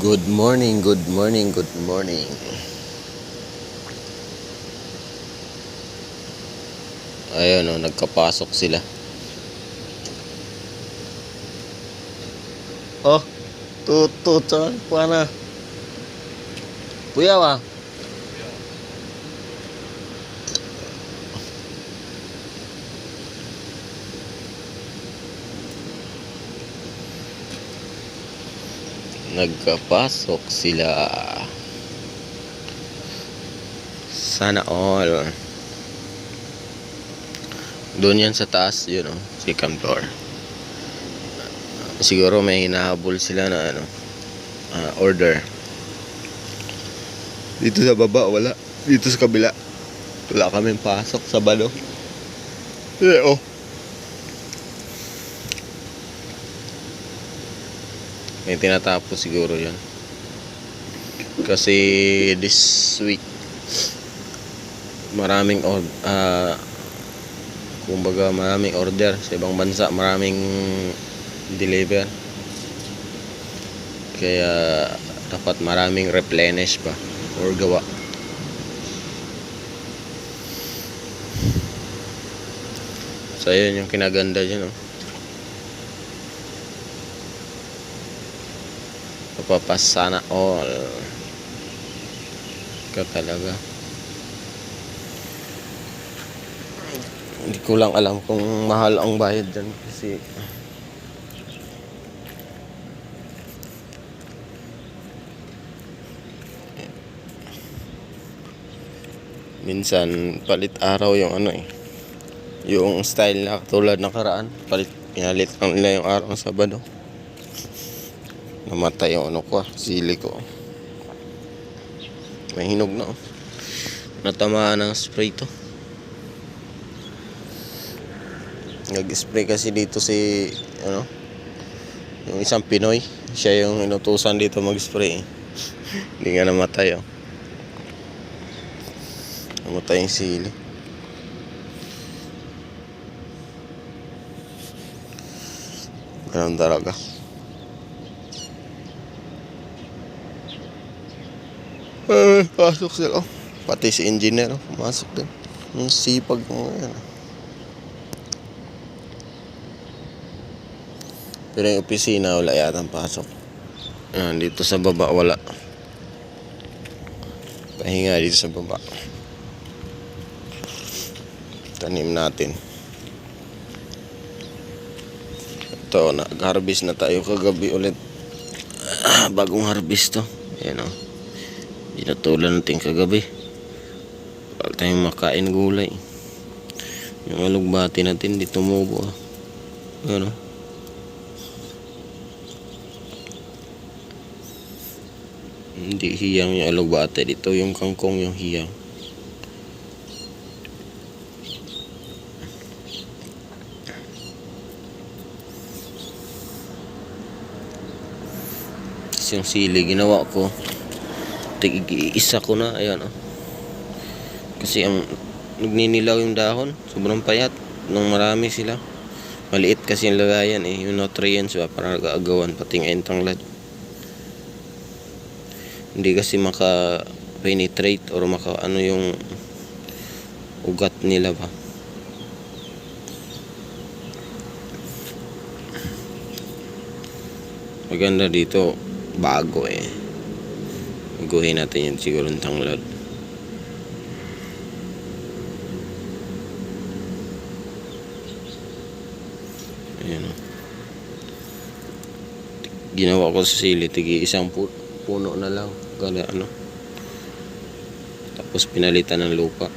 Good morning, good morning, good morning. Ayun o, nagkapasok sila. Oh, tutut saan? Pana? Puyaw ah. Nagkapasok sila. Sana all. Doon yan sa taas, yun o, second floor. Siguro may hinahabol sila na order. Dito sa baba, wala. Dito sa kabila, wala kaming pasok sa balo. Oh. May tinatapos siguro yan. Kasi this week, maraming kumbaga maraming order sa ibang bansa, maraming deliver. Kaya dapat maraming replenish pa or gawa. So yun yung kinaganda dyan, oh. Papapas sana all ka talaga. Hindi ko lang alam kung mahal ang bayad dyan kasi minsan palit araw yung yung style na katulad ng karaan, pinalit lang nila yung araw ng Sabado. Namatay yung sili ko. May hinog na, oh. Natamaan ng spray to. Nag-spray kasi dito si yung isang Pinoy. Siya yung inutusan dito mag-spray. Hindi nga namatay, oh. Namatay yung sili. Ganun talaga. Pasok sila, oh. Pati si engineer, oh, pumasok din. Yung sipag mo yan. Pero yung opisina wala yatang pasok. Dito sa baba wala. Pahinga dito sa baba. Tanim natin. Ito, nag-harvest na tayo kagabi ulit. Bagong harvest to. Ayan, oh. Pinatulan natin kagabi. Wala tayong makain gulay. Yung alugbati natin di tumubo, ah. Ayan, oh. Hindi hiyang yung alugbati. Dito yung kangkong yung hiyang. Tapos yung sili ginawa ko, tig-isa ko na. Ayan, oh. Kasi ang nagninilaw yung dahon, sobrang payat nung marami sila. Maliit kasi yung lagayan, yung nutrients ba, parang nag-aagawan pati ng tanglad. Hindi kasi maka-penetrate or yung ugat nila ba. Maganda dito, bago Guhin natin yan siguro ng tanglad. Ayan, oh. Ginawa ko sa sili, isang puno na lang. Kada Tapos pinalitan ng lupa.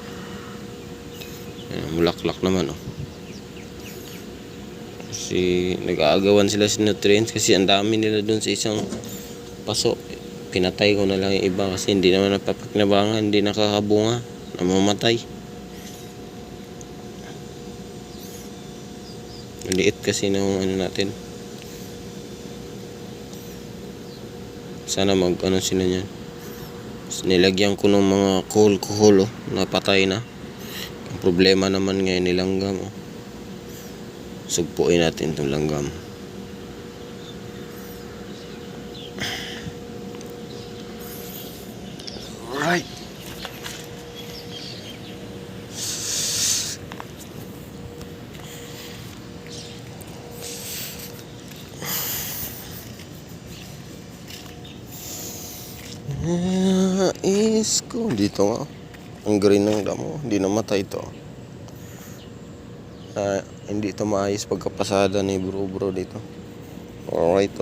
Ayan, mulaklak naman, oh. Kasi nag-aagawan sila sa nutrients kasi ang dami nila dun sa isang paso. Pinatay ko na lang yung iba kasi hindi naman napapakinabangan, hindi nakakabunga, namamatay. Maliit kasi ng natin. Sana sila niyan. Nilagyan ko ng mga kuhol, oh, napatay na. Ang problema naman ngayon nilanggam, oh. Sugpuin natin itong langgam. Is ko. Dito nga. Ang green ng damo. Hindi namatay to. Hindi ito maayos pagkapasada ni bro dito. Alright.